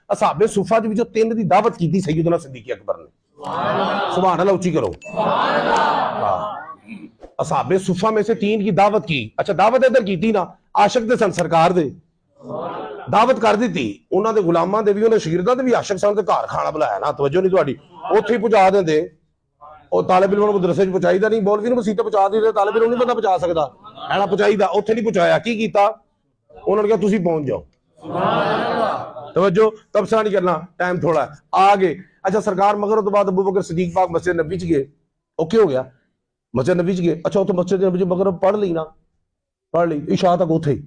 असहाबे सुफा दे विचों 3 दी दावत कीती सैयदना सिद्दीक अकबर ने। सुभान अल्लाह, उच्ची करो। असहाबे सुफा में से 3 की दावत की। अच्छा, दावत इधर की ना, आशिक दे सन सरकार दे, दावत कर दी। उन्होंने गुलामां दे भी, उन्होंने शगीरदां दे भी आशिक सन ते घर खाना बुलाया ना, तवज्जो नहीं तुहाडी, उत्थे ही पहुंचा देंदे। और तालिब इल्म मदरसे च पहुंचाईदा नहीं, मौलवी नूं मसीत पहुंचा दी, तालिब इल्म नहीं बंदा पहुंचा सकदा है ना, पहुंचाईदा। उत्थे नहीं पहुंचाया, की कीता? उन्होंने कहा तुसीं पहुंच जाओ। तवज्जो, तबसरा नहीं करना, टाइम थोड़ा है, आ गए। अच्छा, सरकार मगरिब तो बाद अबू बकर सिद्दीक पाक मस्जिद नबी च गए। ओके हो गया, मस्जिद नबी च गए। अच्छा, उत्थे मस्जिद नबी च मगरिब पढ़ ली ना, पढ़ ली, इशा तक उत्थे ही।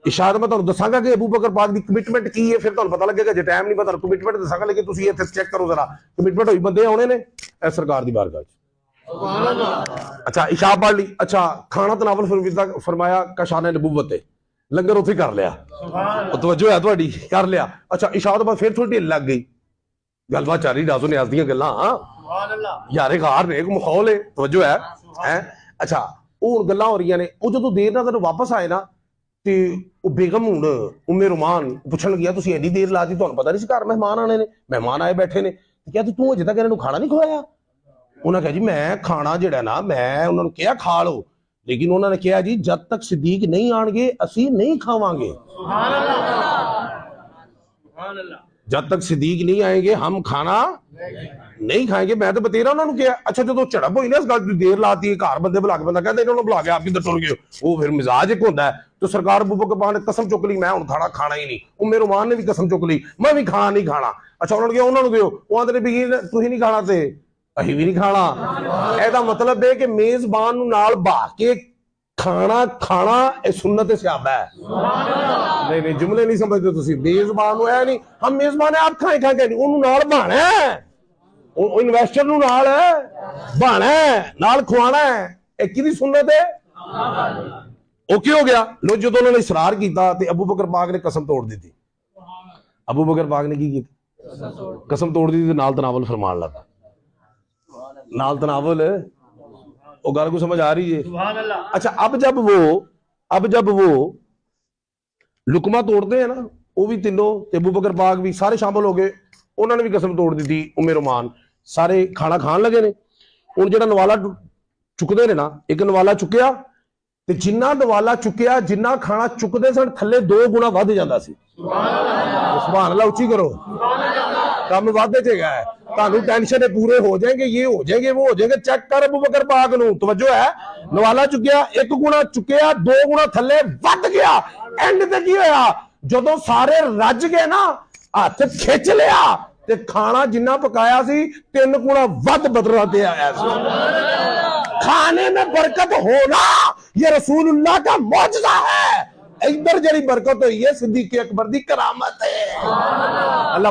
इशा मैं तुहानूं दसांगा कि अबू बकर पाक की कमिटमेंट की है, फिर तुहानूं पता लगेगा। जे टाइम नहीं पता, कमिटमेंट दसांगा, लेकिन तुसीं इत्थे चेक करो जरा, कमिटमेंट होई बंदे आने ने इस सरकार की बारगाह च। अच्छा, इशा पढ़ ली। अच्छा, खाना तनावल फरमाया कशान नबूवत, लंगर उत्थे कर लिया, तवज्जो है तुहाडी, कर लिया। अच्छा, इशा तो बाद फिर थोड़ी ढिल लग गई, गलबात चल रही, नाज़ो न्याज़ दीयां गल्लां, यारे घर ने, माहौल है, तवज्जो है। अच्छा, हुण गल्लां हो रही ने। वो जदों देर नाल वापस आए ना, ते बेगम हुण उम्मे रुमान पुछण लगी, तुसीं इन्नी देर ला दी, तुहानूं पता नहीं सी घर मेहमान आने ने, मेहमान आए बैठे ने, क्या तू अजे तक इन्हां नूं खाना नहीं खवाया? उन्होंने कहा जी मैं खाना जिहड़ा ना, मैं उन्होंने कहा खा लो, लेकिन उन्होंने कहा जी जब तक सिद्दीक नहीं आएंगे असीं नहीं खावांगे, जब तक सिद्दीक नहीं आएंगे हम खाना नहीं खाएंगे। मैं तो बतेरा उन्होंने कहा। अच्छा, जो झड़प हुई ना इस गल देर लाती है, घर बंदे बुला के बंदा कहता इन्होंने बुला के आप किधर टुर गए, वो फिर मिजाज एक होता है। तो सरकार अबू बकर पाक ने कसम चुक ली, मैं हुण खाना ही नहीं। उम्मे रुमान ने भी कसम चुक ली, मैं भी खाना नहीं खाना। अच्छा, उन्होंने कहा उन्होंने दिओ, वो आंदे भी तुसीं नहीं खाना ते असीं भी नहीं खाना। ਇਹਦਾ मतलब है कि मेजबान नूं नाल बहा के खाना खाना ये सुन्नत सहाबा है। नहीं, जुमले नहीं समझते तुसीं। मेजबान नूं है नहीं, हम मेजबान है आप खाए खाएंगे नहीं, उन्होंने नाल बहाना है, इन्वेस्टर नूं नाल बहाना है, नाल खुआना है, एक ही सुन्नत है। ओके हो गया। लो, जो उन्होंने इसरार किया तो अबू बकर पाक ने कसम तोड़ दी थी। अबू बकर पाक ने की कसम तोड़ दी थी, नाल तनावल फरमान लगा, नाल तनावल। वो गल को समझ आ रही है? अच्छा, अब जब वो लुकमा तोड़ते हैं ना, वो भी तीनों, अबू बकर पाक भी सारे शामिल हो गए, उन्होंने भी कसम तोड़ दी थी। उम्मे रुमान सारे खाना खान लगे ने। हुण जिहड़ा नवाला चुकते ने ना, एक नवाला चुकिया ते जिन्ना नवाला चुकिया, जिन्ना खाना चुकते सन थले 2 गुणा वध जांदा सी। सुभान अल्लाह, उच्ची करो। काम वादे च है, तानू टेंशन पूरे हो जाएंगे, ये हो जाएंगे, वो हो जाएंगे। चेक कर अबू बकर पाक नूं, तवज्जो है। नवाला चुकिया, 1 गुणा चुकिया, 2 गुणा थले वध गया। एंड ते की होया, जदों सारे रज गए ना, हाथ खिंच लिया ते खाना जिन्ना पकाया सी 3 गुणा वध बदला ते आया सी। खाने में बरकत होना ये रसूलुल्लाह का मौजज़ा है। इधर जड़ी बरकत हुई है सिद्दीक अकबर दी करामत है। अल्लाह